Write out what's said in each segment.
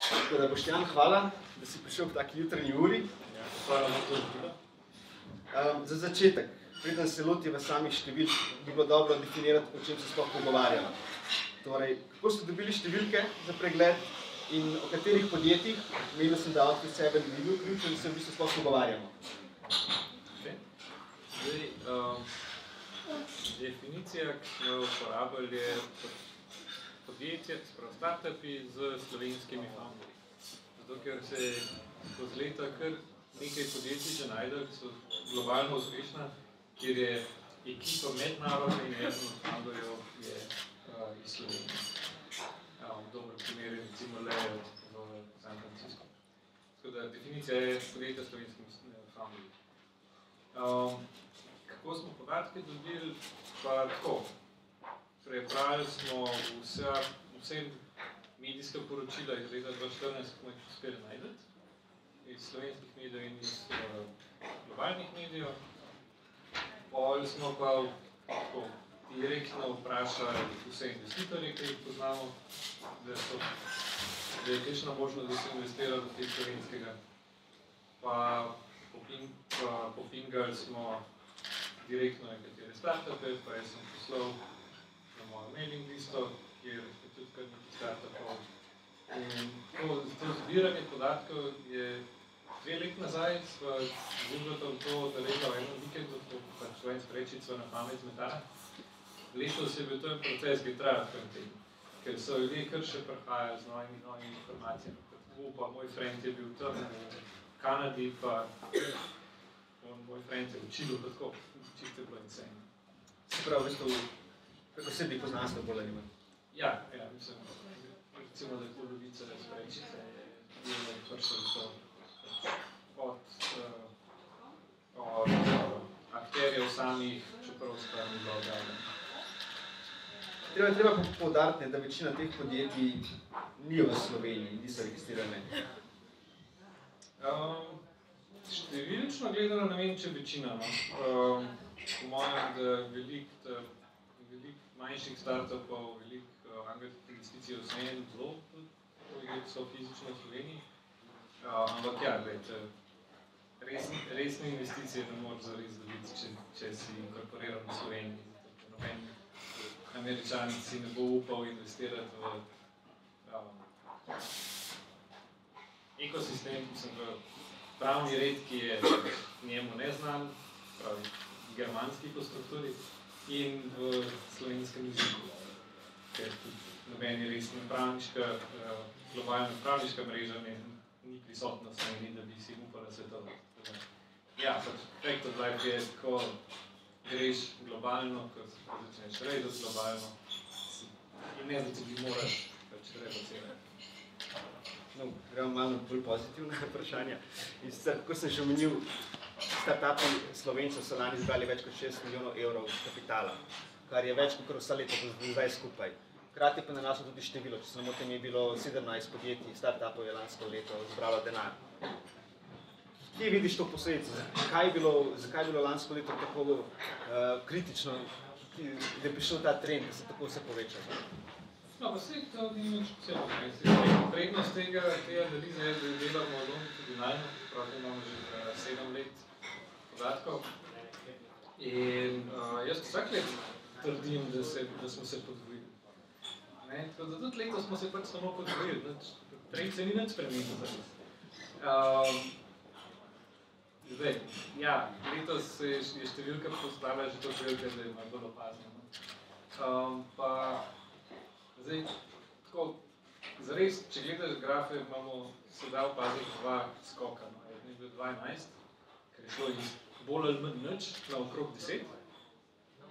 Tako da, Boštjan, hvala, da si prišel v taki jutranji uri. Hvala za to. Za začetek, preden se lotiva samih številk, bi bilo dobro definirati, o čem se sploh pogovarjamo. Torej, kako ste dobili številke za pregled in o katerih podjetjih, menil sem, da Outfit 7 ni bil ključen, se v bistvu sploh pogovarjamo. Definicija, ki smo jo uporabljali, je podjetje, spravo startupi z slovenskimi founderji. Zato, ker se skozi leta kar nekaj podjetij že najdel, ki so globalno uspešna, kjer je ekipa mednarodna in eden od founderjev je iz Slovenije. Dober primer je recimo Leo v San Francisco. Tako da definicija je podjetja s slovenskimi founderji. Kako smo podatke dobili? Pa tako. Prebrali smo vse medijska poročila iz leta 2014, ko smo jih uspeli najdeti, iz slovenskih medijev in iz globalnih medijev. Pol smo pa tako direktno vprašali vse investitorje, ki jih poznamo, da je tečna možnost, da se investira v teh slovenskega. Pa popingali smo direktno nekatere startupe, pa jaz sem poslal na mojo mailing listo, kjer je tudi kar nekaj startupov. In to zbiranje podatkov je 2 let nazaj, sva zgubljala to naredila v enem vikendu, to pač slovenc reči, sva na pamet zmetala. Letos je bil to en proces, ki je trajal karanten, ker so ljudje kar še prihajali z novimi informacijami. Pa moj friend je bil tam v Kanadi, pa moj friend je učil, pa tako, čisto je bilo insane. Se pravi, v bistvu, kako sebi poznanstvo bolj ali manj? Ja, mislim, recimo, da je polovica razprečice, je prišel to od akterjev samih, čeprav stvar ni bilo odavljeno. Treba poudariti, da večina teh podjetij ni v Sloveniji, niso registrirane. Številčno gledano ne vem, če večina. Po mojem, da veliko manjših startupov, veliko angelskih investicij vseeno zelo so fizično v Sloveniji. Ampak ja, resne investicije ne moreš zares dobiti, če si inkorporiran v Sloveniji. Noben Američan si ne bo upal investirati v ekosistem, v pravni red, ki je njemu neznan, pravi germanski po strukturi, in v slovenskem jeziku. Ker tudi nobeni resna pravniška, globalna pravniška mreža ni prisotna v Sloveniji, da bi si upala svetovati. Ja, pač fact of life je, ko greš globalno, ko začneš redati globalno, in ne da ti moraš pač reducirati. No, gremo malo bolj pozitivna vprašanja. In sicer, kako sem že omenil, startupi Slovencev so lani zbrali več kot 6 milijonov evrov kapitala, kar je več kot vsa leta zdaj skupaj. Hkrati pa naraslo tudi število, če se ne motim, je bilo 17 podjetij, startupov je lansko leto zbralo denar. Kje vidiš to posledico? Zakaj je bilo lansko leto tako kritično, da je prišel ta trend, da se tako vse poveča? No, pa se to ni nič posebno. Prednost tega analize je, da delamo longitudinalno, pravi imamo že 7 let podatkov. In jaz vsak let trdim, da smo se podvojili. Tako da tudi letos smo se pač samo podvojili, trend se ni nič spremenil za nas. Zdaj, ja, letos je številka postala že to velika, da je malo bolj opazna. Pa zdaj, tako, zares, če gledaš grafe, imamo sedaj opaziti 2 skoka. Jedno je bil 2011, ker je šlo iz bolj ali manj nič na okrog 10,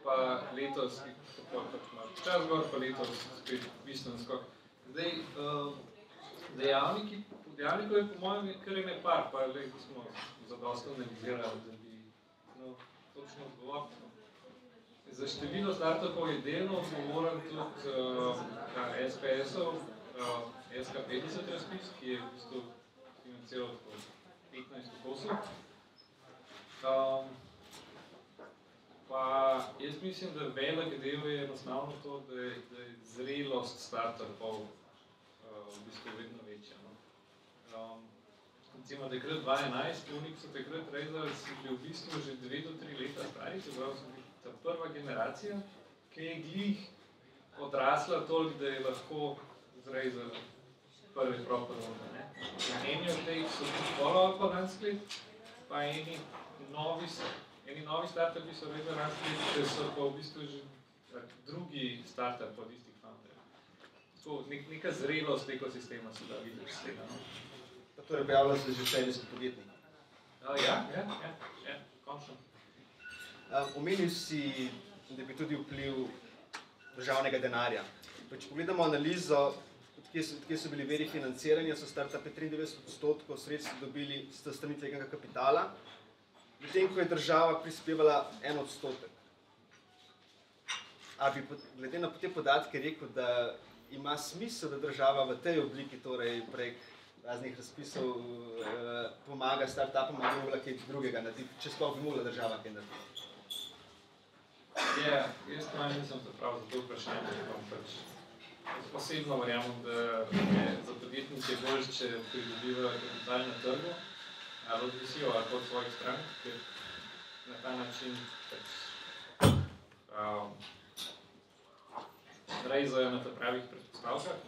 pa letos, pač malo čas gor, pa letos spet bistven skok. Zdaj, dejavnikov je po mojem kar ene par, pa smo zadosti analizirali, da bi točno odgovorili. Za število startupov je delno odgovoren tudi SPS-ov, SK50 razpis, ki je v bistvu financiral 15 posel. Pa jaz mislim, da velik del je enostavno to, da je zrelost startupov v bistvu vedno večja. recimo takrat 2011, oni, ki so takrat rezali, so bili v bistvu že 2 do 3 leta stari, se pravi, so bili ta prva generacija, ki je glih odrasla toliko, da je lahko zrezala prve proper runde. Eni od teh so tudi follow-up Landscape, pa eni novi startupi so rezali Landscape, ki so pa v bistvu že drugi startup od istih founderjev. Tako, neka zrelost ekosistema se da videti s tega. Pa torej pojavlja se že serijski podjetnik. Ja, končno. Omenil si, da bi tudi vpliv državnega denarja. Če pogledamo analizo, odkje so bili veri financiranja, so startupi 93% sredstv dobili s strani tveganega kapitala, medtem ko je država prispevala 1%. A bi glede na te podatke rekel, da ima smisel, da država v tej obliki, torej prek raznih razpisov, pomaga startupom, ali bi mogla kaj drugega narediti, če sploh bi mogla država kaj narediti? Ja, jaz nisem se prav za to vprašanje, osebno verjamem, da je za podjetnike bolj, če pridobivajo kapital na trgu, ali od visijo, ali od svojih strank, ker na ta način rezajo na pravih predpostavkah.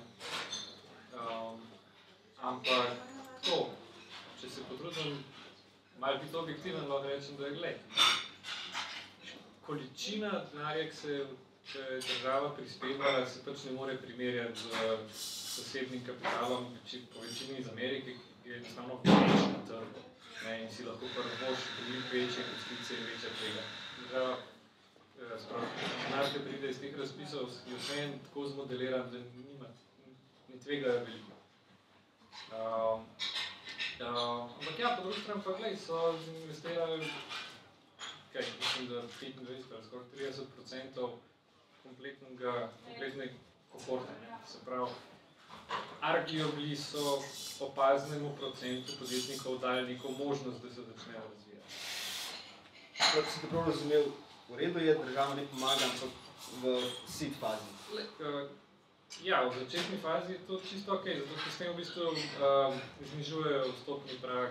Ampak to, če se potrudim malo biti objektiven, lahko rečem, da je gled. Količina denarja, ki se država prispevala, se pač ne more primerjati z zasebnim kapitalom, po večini iz Amerike, ki je enostavno več na trgu. In si lahko prvoš veliko večje investicije in večja tvega. Država, denar, ki pride iz teh razpisov, je vseeno tako zmodeliran, da ne tvegajo veliko. Ampak ja, po drugi strani pa glej, so investirali mislim, da 25 ali skoraj 30% kompletne kohorte. Se pravi, arguably so opaznemu procentu podjetnikov dali neko možnost, da se začnejo razvijati. Kako si dobro razumel, v redu je, država ne pomaga, ampak v seed fazi? Ja, v začetni fazi je to čisto ok, zato ker s tem v bistvu znižujejo vstopni prag,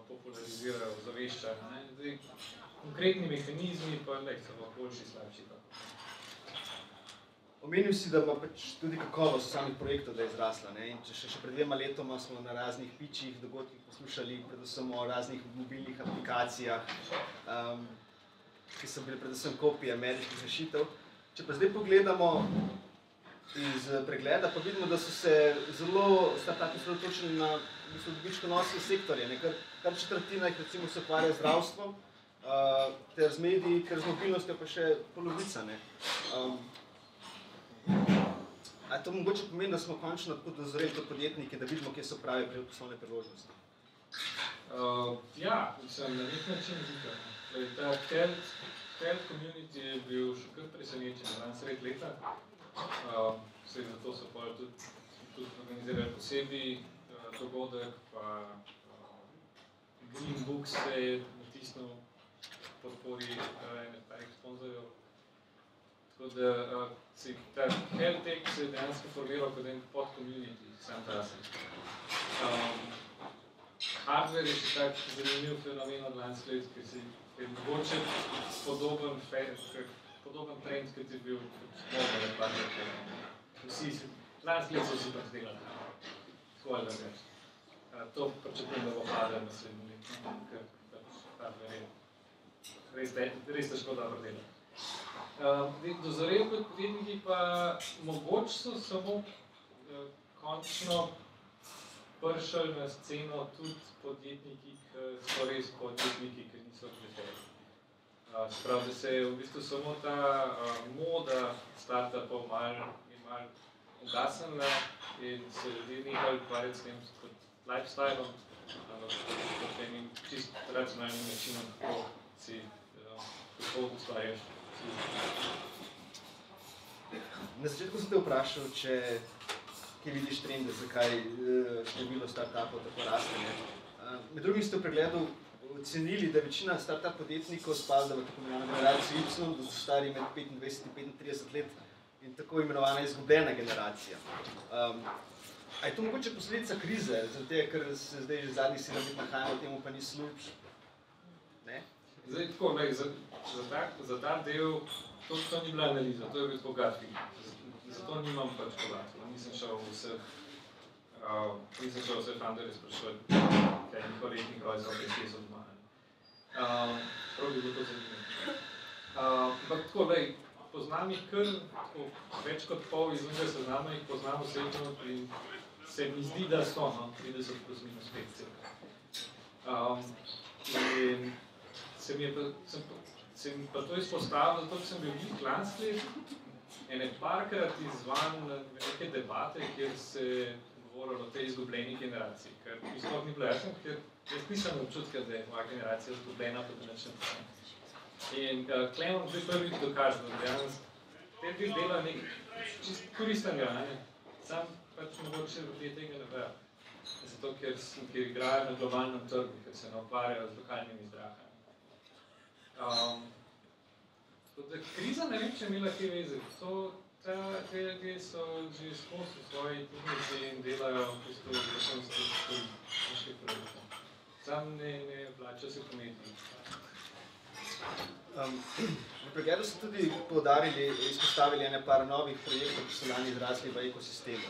popularizirajo, zaveščajo. Konkretni mehanizmi pa so boljši, slabši. Omenil si, da ima tudi kakovost samih projektov, da je izrasla. In še pred 2 letoma smo na raznih pitchih, dogodkih poslušali predvsem o raznih mobilnih aplikacijah, ki so bile predvsem kopije ameriških rešitev. Če pa zdaj pogledamo iz pregleda, pa vidimo, da so se zelo startupi osredotočili na dobičkonosne sektorje. Kar četrtina jih recimo se ukvarja z zdravstvom, ter z mediji, ker z mobilnostjo pa še polovica. A to mogoče pomeni, da smo končno tako dozoreli kot podjetniki, da vidimo, kje so prave poslovne priložnosti? Ja, mislim, na nek način zika. Ta health community je bil še kar presenečen na sred leta. Zato so pa tudi organizirali posebej dogodek, pa Green Book se je natisnil podpori parih sponzorjev. Tako da ta health tech se je dejansko formiral kot en pod-community, sam trase. Hardware je še tak zanimiv fenomen od Landscape, ki se je mogoče podoben trend, kot je bil mobile partner. Landscape so si predelali. Tako ali da več. To pričakujem, da bo hardware naslednji let, ker hardware je res težko dobro delati. Dozoreli kot podjetniki pa mogoče so samo končno prišli na sceno tudi podjetniki, ki so res podjetniki, ki niso kleteri. Sprav, da se je v bistvu samo ta moda startupov malo ugasnila in se ljudje nehali ukvarjati s tem kot lifestylom, kot enim čist racionalnim načinom, kako si prihod ustvarjaš. Na začetku sem te vprašal, kje vidiš trende, zakaj število startupov tako raste. Med drugim ste v pregledu ocenili, da večina startup podjetnikov spada v tako imenovano generacijo Y, da so stari med 25 in 35 let in tako imenovana izgubljena generacija. A je to mogoče posledica krize, zaradi tega, ker se zdaj že zadnjih 7 let nahajamo, temu pa ni sluč? Ne? Zdaj tako, za ta del, to ni bila analiza, to je bil tako gut feeling. Zato nimam pač podatkov, nisem šel vse funderje sprašovati, kaj je njihov letnik razlog, kaj so doma. Prav bi bilo to zanimivo. Ampak tako, poznam jih kar, več kot pol iz unega seznama jih poznam osebno in se mi zdi, da so, 30 plus minus 5 cel. In se mi pa to izpostavilo, zato sem bil njih lanski ene parkrat izvan neke debate, kjer se govorilo o tej izgubljeni generaciji, ker sploh ni bilo jasno, ker jaz nisem občutka, da je moja generacija izgubljena po današnjem način. In Klemen zdaj prvi dokaže, da dejansko te dve dela nek čist koristen granje, sam pač mogoče ljudje tega ne vejo. Zato, ker igrajo na globalnem trgu, ker se ne ukvarjajo z lokalnimi zdrahami. Kriza ne vem, če je imela kaj veze. Te ljudje so že skozi v svoji tehnici in delajo v bistvu vrhunske projekte. Sam ne plačajo se pometi. V pregledu so tudi poudarili, izpostavili ene par novih projektov, ki so lani izrasli v ekosistemu.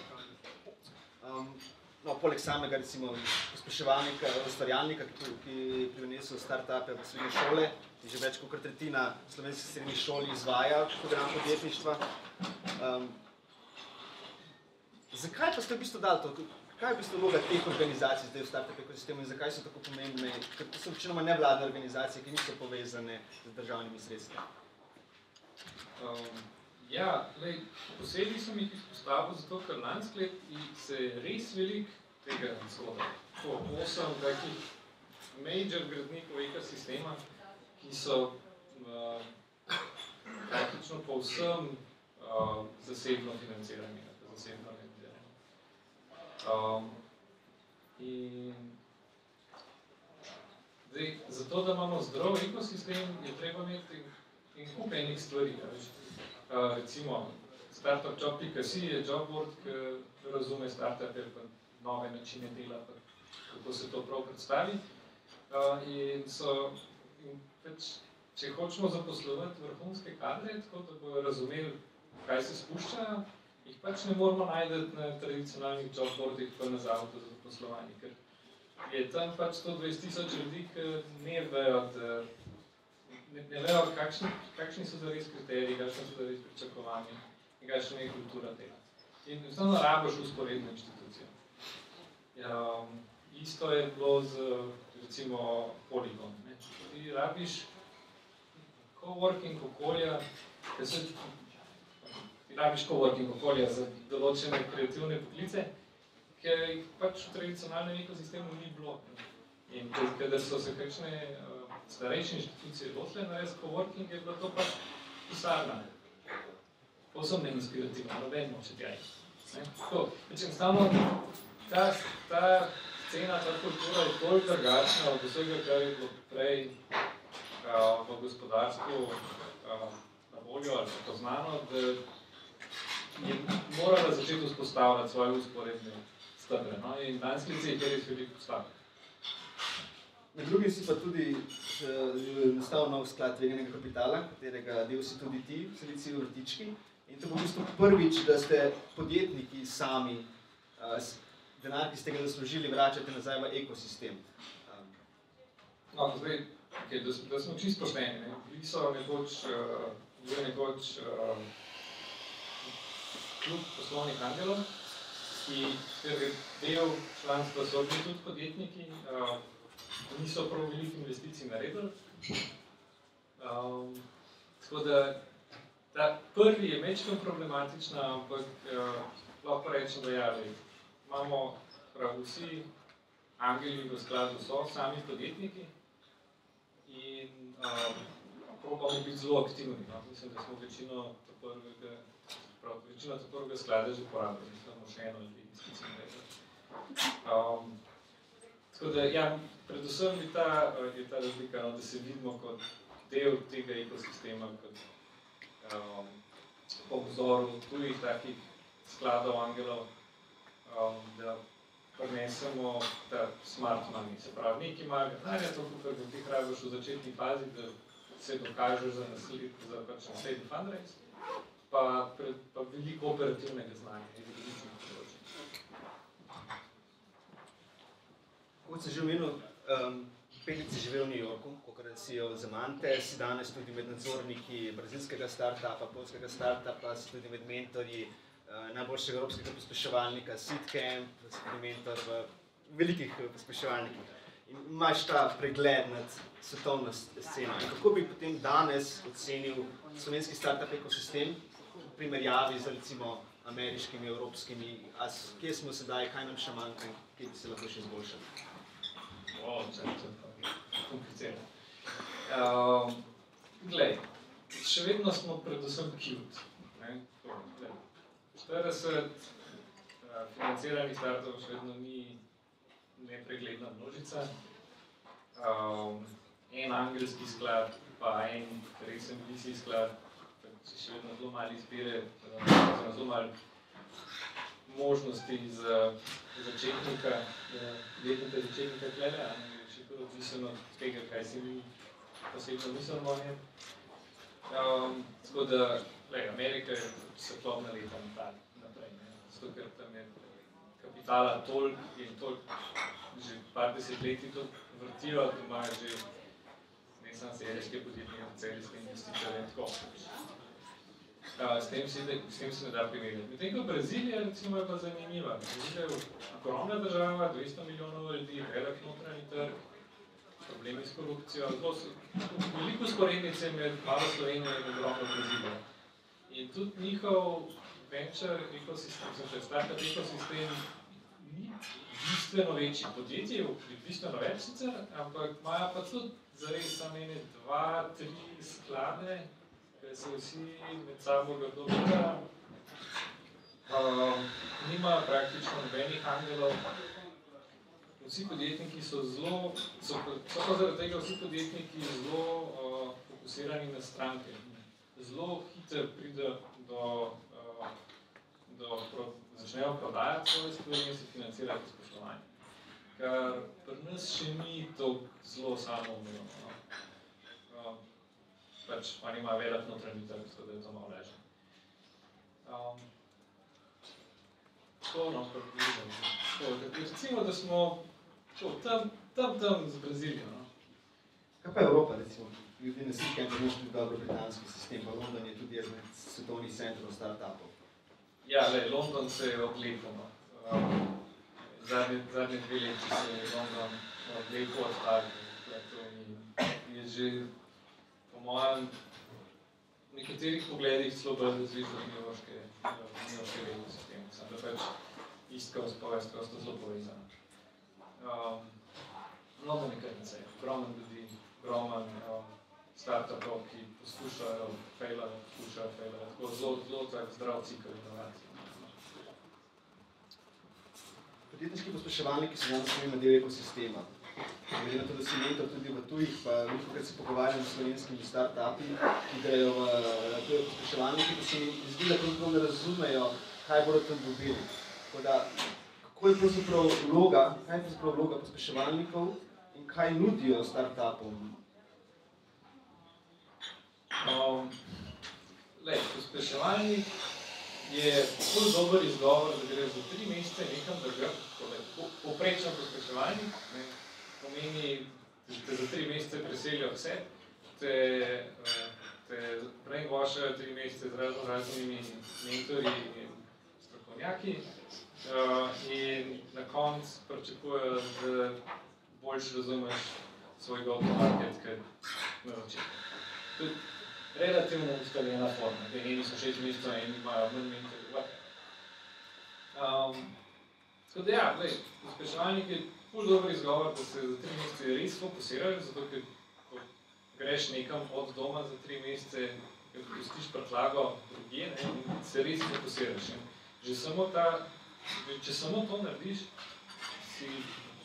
Poleg samega, recimo, pospeševalnika, ustvarjalnika, ki prinesel start-upe v srednje šole, in že več kot tretjina slovenskih srednjih šol izvaja program podjetništva. Zakaj pa ste v bistvu dali to? Kaj je v bistvu vloga teh organizacij zdaj v start-up ekosistemu in zakaj so tako pomembne? Ker to so večinoma nevladne organizacije, ki niso povezane z državnimi sredstvi. Posebej sem jih izpostavil zato, ker lansko let se je res veliko tega zgodilo. 8 takih major gradnikov ekosistema, ki so praktično povsem zasebno financirani. Zato, da imamo zdrav ekosistem, je treba imeti en kup enih stvari. Recimo, startupjob.si je jobboard, ki razume startupe, pa nove načine dela, pa kako se to prav predstavi. Če hočemo zaposlovati vrhunske kadre, tako da bodo razumeli, kaj se spuščajo, jih pač ne moramo najti na tradicionalnih jobboardih pa na zavodu za zaposlovanje, ker je tam pač 120,000 ljudi, ki ne vejo, kakšni so zares kriteriji, kakšni so zares pričakovanja in kakšna je kultura tega. In vseeno rabiš usporedno inštitucijo. Isto je bilo z, recimo, Polygon. Ti rabiš coworking okolja, za določene kreativne poklice, ker jih pač v tradicionalnem ekosistemu ni bilo. In kadar so se kakšne starejše inštitucije lotile narediti coworking, je bilo to pač pisarna. Povsem neinspirativno, noben noče tja iti. Enostavno, ta scena, ta kultura je toliko drugačna od vsega, kar je bilo prej v gospodarstvu na voljo ali poznano, da je morala začeti vzpostavljati svoje usporedne stebre. In danes klice jih je res veliko postavljati. Med drugim si pa tudi nastal nov sklad tveganega kapitala, katerega del si tudi ti, Silicijevi vrtički. In to bo v bistvu prvič, da ste podjetniki sami denar, ki ste ga zaslužili, vračate nazaj v ekosistem. Da smo čisto pošteni. Bili so nekoč klub poslovnih angelov, ker del članstva so bili tudi podjetniki, niso prav veliko investicij naredili. Tako da ta prvi je mečkem problematična, ampak lahko rečem, da imamo vsi angeli v skladu so sami podjetniki in probamo biti zelo aktivni. Mislim, da smo večino prvega sklada že porabili, samo še eno ali dve investicij naredili. Tako da, predvsem je ta razlika, da se vidimo kot del tega ekosistema, kot po vzoru tujih takih skladov angelov, da prinesemo ta smart money. Se pravi, nekaj malega denarja, toliko, kar ti rabiš v začetni fazi, da se dokažeš za naslednji fundraise, pa veliko operativnega znanja iz različnih področij. Kot sem že omenil, 5 let si živel v New Yorku, kakor si jo zamante, si danes tudi med nadzorniki brazilskega startupa, polskega startupa, si tudi med mentorji najboljšega evropskega pospeševalnika Seedcamp, si tudi mentor v velikih pospeševalnikih. In imaš ta pregled nad svetovno sceno. In kako bi potem danes ocenil slovenski startup ekosistem v primerjavi z recimo ameriškimi, evropskimi, kje smo sedaj, kaj nam še manjka in kje bi se lahko še izboljšali? Komplicirano. Glej, še vedno smo predvsem cute. 40 financiranih startupov še vedno ni nepregledna množica. En angelski sklad, pa en resen VC sklad, še vedno zelo malo izbire, zelo malo možnosti za začetnika, letnika začetnika tlele, še to odvisno od tega, kaj si mi posebno mislimo o njem. Tako da, Amerika je svetlobna leta naprej, zato ker tam je kapitala toliko in toliko, že par desetletij to vrtijo, da imajo že ne samo serijske podjetnike, serijske investitorje in tako. S tem se ne da primerjati. Medtem ko Brazilija recimo je pa zanimiva. Brazilija je ogromna država, 200 milijonov ljudi, velik notranji trg, problemi s korupcijo. Veliko sporednice med malo Slovenijo in ogromno Brazilijo. In tudi njihov venture ekosistem, startup ekosistem ni bistveno večji. Podjetje je bistveno več sicer, ampak imajo pa tudi zares samo 2-3 sklade, ker se vsi med sabo grdo birajo. Nimajo praktično nobenih angelov. Vsi podjetniki so pa zaradi tega vsi podjetniki zelo fokusirani na stranke. Zelo hitro pride začnejo prodajati svoje stvari in se financirati poslovanje. Kar pri nas še ni toliko zelo samoumevno. Pač oni imajo velik notranji trg, tako da je to malo lažje. Recimo, da smo tam z Brazilijo. Kaj pa Evropa, recimo? Ljudje na Seedcampu imaš tudi dobro britanski sistem, pa London je tudi eden od svetovnih centrov startupov. Ja, London se je odlepil. Zadnje 2 leti se je London odlepil od startupov. Je že, po mojem, v nekaterih pogledih celo bolj različno od njivškega ekosistema. Samo da pač East Coast pa West Coast zelo povezano. London je kar necej, ogromen ljudi, ogromen startupov, ki poskušajo failati, tako zelo tak zdrav cikl inovacij. Podjetniški pospeševalniki so danes pomemben del ekosistema. Glede na to, da si mentor tudi v tujih, pa velikokrat se pogovarjam s slovenskimi startupi, ki grejo v tuje pospeševalniki, da se mi zdi, da pravzaprav ne razumejo, kaj bodo tam dobili. Tako da, kako je pravzaprav vloga pospeševalnikov in kaj nudijo startupom? Pospeševalnik je ful dober izgovor, da gre za 3 mesece nekam drugam. Povprečen pospeševalnik pomeni, da te za 3 mesece preselijo vse, te brainwashajo 3 mesece z raznimi mentorji in strokovnjaki in na koncu pričakujejo, da boljš razumeš svoj go-to-market, kot na začetku. Relativno ustaljena forma, da eni so 6 mesecev, eni imajo manj mentorjev. Tako da ja, pospeševalnik je ful dober izgovor, da se za 3 mesece res fokusirajo, zato ker ko greš nekam od doma za 3 mesece, ker pustiš prtljago drugje, se res fokusiraš. Če samo to narediš, si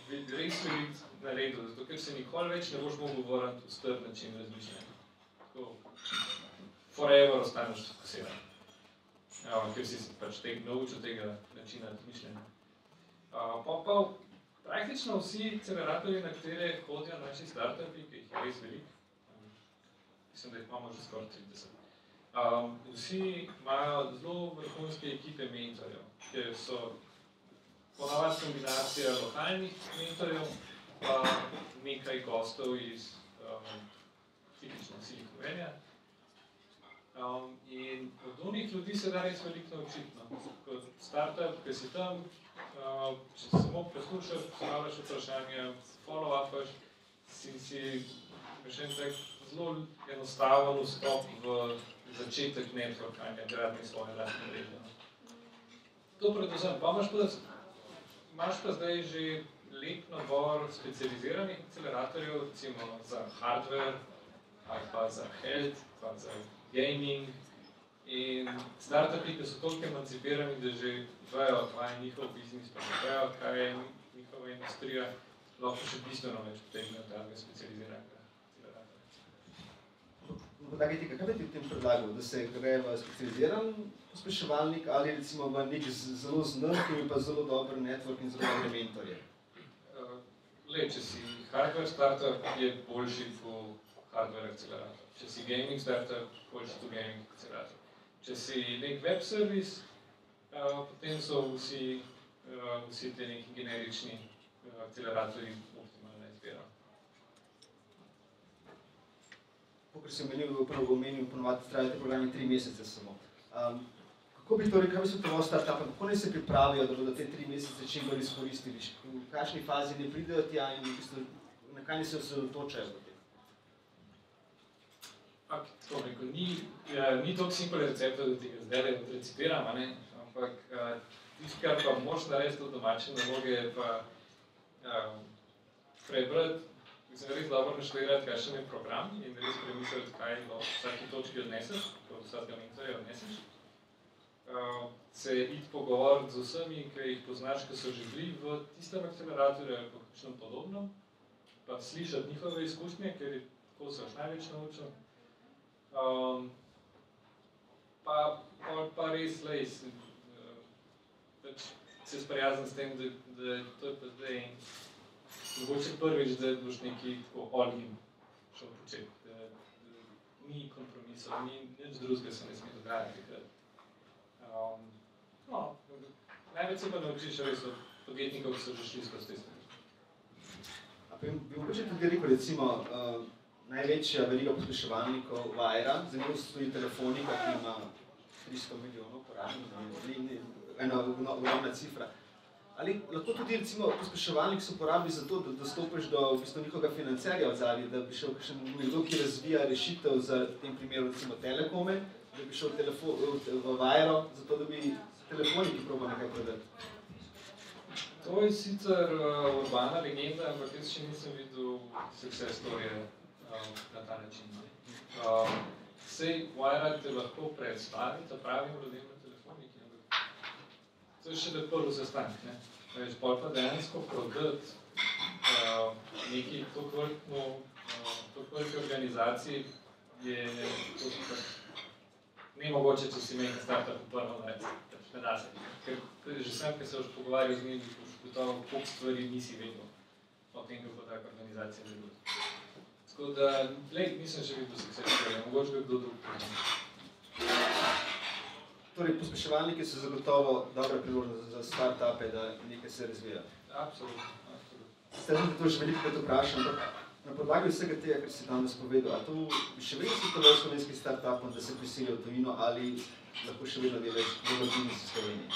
res veliko naredil, zato ker se nikoli več ne boš mogel vrniti v star način razmišljanja. Forever ostaneš fokusiran, ker si pač naučil tega načina razmišljanja. Pa praktično vsi akceleratorji, na katere hodijo naši startupi, ki jih je res veliko, mislim, da jih imamo že skoraj 30. Vsi imajo zelo vrhunske ekipe mentorjev, ki so ponavadi kombinacija lokalnih mentorjev, pa nekaj gostov iz tipično Silicon Valleyja. In od onih ljudi se da res veliko naučiti. Kot startup, ki si tam, če samo poslušaš, postavljaš vprašanja, follow-upaš, si še en tak zelo enostaven vstop v začetek networkanja, gradnje svoje lastne mreže. To predvsem. Pa imaš pa zdaj že lep nabor specializiranih akceleratorjev, recimo za hardware, ali pa za health, pa za gaming. In startupi, ki so toliko emancipirani, da že vejo, kaj je njihov biznis, pa vejo, kaj je njihova industrija, lahko še bistveno več potegnejo tega specializiranega akceleratorja. Kaj bi ti v tem predlagal, da se gre v specializiran pospeševalnik ali recimo v nek zelo znan, ki je pa zelo dober network in zelo dobre mentorje? Če si hardware startup, je boljši po hardware akcelerator. Če si gaming startup, boljši po gaming akcelerator. Če si nek web servis, potem so vsi te neki generični akceleratorji optimalna izbira. Kakor si omenil, ponovadi trajajo te programi 3 mesece samo. Kako bi torej, kaj bi svetoval startupom, kako naj se pripravijo, da bodo te 3 mesece čim bolj izkoristili? V kakšni fazi ne pridejo tja in v bistvu, na kaj ne se osredotočajo v tem? Ni toliko simpel recepta, da ti ga zdaj recipiram, ampak tisto, kar pa moraš narediti od domače naloge, je pa prebrati, mislim, res dobro naštudirati, kakšen je program in res premisliti, kaj v vsaki točki odneseš, kot vsakega mentorja odneseš. Se iti pogovoriti z vsemi, ki jih poznaš, ki so že bili v tistem akceleratorju ali pa kakšnem podobnem, pa slišati njihove izkušnje, ker tako se boš največ naučil. Pa res se sprijazniti s tem, da to je pa zdaj mogoče prvič, da boš nekaj tako all-in šel početi, da ni kompromisov, nič drugega se ne sme dogajati. Največ se pa naučiš res od podjetnikov, ki so že šli skozi te stvari. Bi mogoče tudi rekel, recimo, največja veriga pospeševalnikov Wire, za njega stoji telefonika, ki ima 300 milijonov uporabnikov, ena ogromna cifra. Ali lahko tudi recimo pospeševalnik se uporabi za to, da dostopiš do v bistvu njihovega financerja od zadaj, da bi šel nekdo, ki razvija rešitev za v tem primeru recimo Telekome, da bi šel v Wire, zato da bi telefoniki probal nekaj prodati. To je sicer urbana legenda, ampak jaz še nisem videl success storyje na ta način. Sej Wire te lahko predstavi ta pravim ljudem na telefoniki, ampak to je še prvi sestanek. Veš, pol pa dejansko prodati neki toliko velike organizaciji je nemogoče, če si nekaj startup v prvo narediti. Ne da se. Ker že sem, ki se boš pogovarjal z njim, boš gotovo koliko stvari nisi vedel o tem, kako taka organizacija deluje. Tako da, nisem še videl success storyja, mogoče bi kdo drug. Torej, pospeševalniki so zagotovo dobra priložnost za startupe, da nekaj se razvija. Absolutno. Stredno, da to že velikokrat vprašam, ampak na podlagi vsega tega, kar si danes povedal, a to še vedno svetoval slovenskih startupom, da se prisilijo v tujino, ali lahko še vedno delaš dober biznis v Sloveniji?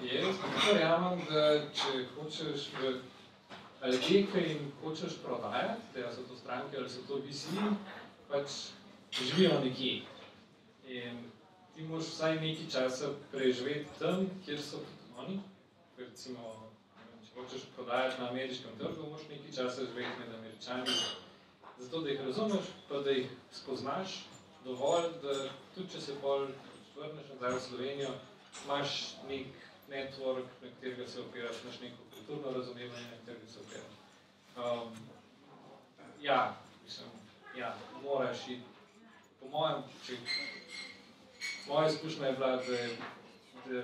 Jaz verjamem, da če hočeš ljudje, ki jim hočeš prodajati, da so to stranke ali so to VC, pač živijo nekje. In ti moraš vsaj nekaj časa preživeti tam, kjer so tudi oni. Recimo, če hočeš prodajati na ameriškem trgu, moraš nekaj časa živeti med Američani, zato da jih razumeš, pa da jih spoznaš dovolj, da tudi če se pol vrneš nazaj v Slovenijo, imaš nek network, na katerega se opiraš, imaš neko kulturno razumevanje, na katerega se opiraš. Moraš iti. Po mojem, moja izkušnja je bila, da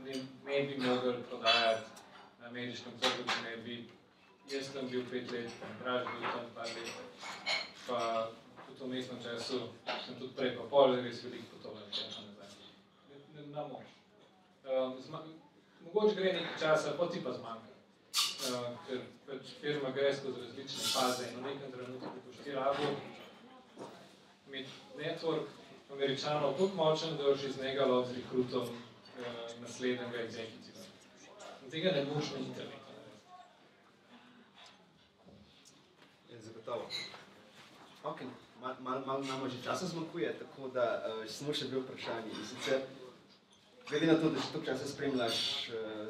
ne bi mogli prodajati na ameriškem trgu, če ne bi jaz tam bil 5 let, Draž bil tam par let, pa v tom mestnem času sem tudi prej pa pol res veliko potoval, na moč. Mogoče gre nekaj časa, poti pa zmanjka, ker pač firma gre skozi različne faze in v nekem trenutku boš ti rabil imeti network Američanov tako močen, da boš iz njega lahko zrekrutal naslednjega executiva. In tega ne boš na internetu narediti. Zagotovo. Ok, malo nam že časa zmanjkuje, tako da samo še dve vprašanji. In sicer, glede na to, da že toliko časa spremljaš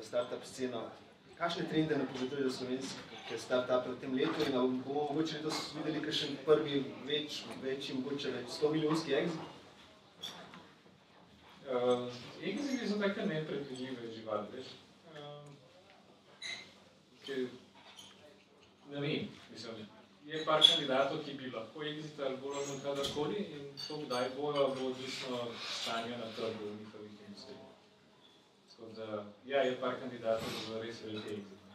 startup sceno, kakšne trende napoveduje za slovenske startupe v tem letu in bomo mogoče letos videli kakšen prvi večji, mogoče več 100 milijonski exit? Exiti so take nepredvidljive živali, veš. Ne vem, mislim, je par kandidatov, ki bi lahko exitali bolj ali kadarkoli in to kdaj bojo, bo odvisno od stanja na trgu v njihovih industrij. Tako da, ja, je par kandidatov, da bodo res velike exiti,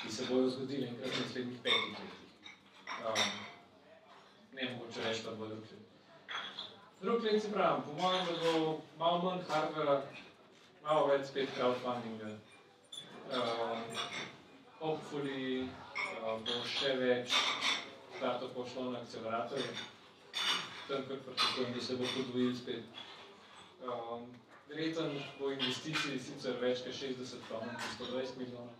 ki se bojo zgodili enkrat v naslednjih 5 letih. Ne mogoče reči, da bo drug let. Drug let se pravim, po mojem, da bo malo manj hardvera, malo več spet crowdfundinga. Hopefully bo še več startupov šlo na akceleratorje. Tam, kar pričakujem, da se bo podvojil spet. Verjetno bo investicij sicer več kot 60 tonov, 120 milijonov.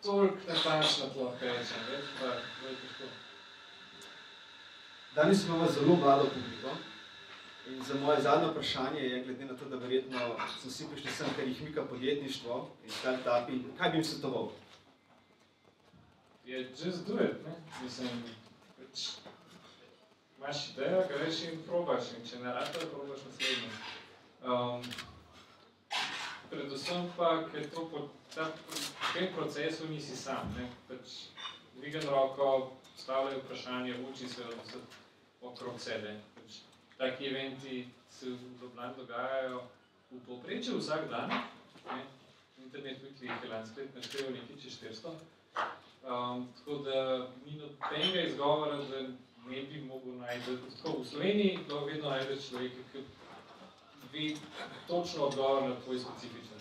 Toliko natančno lahko rečem, veš, pa je težko. Danes imamo zelo mlado publiko in za moje zadnje vprašanje je, glede na to, da verjetno so vsi prišli sem, ker jih mika podjetništvo in startupi, kaj bi jim svetoval? Je just do it, ne? Mislim, imaš idejo, greš in probaš in če ne rata, probaš naslednjo. Predvsem pa, ker to v tem procesu nisi sam, ne? Pač dvigan roko, postavljaj vprašanje, uči se okrog sebe. Pač taki eventi se v Ljubljani dogajajo v povprečju vsak dan, ne? Internet Weekly je lansko let naštel nekaj čez 400. Tako da ni nobenega izgovora, da ne bi mogel najti. Tako v Sloveniji lahko vedno najdeš človeka, ki ve točno odgovor na tvoj specifičen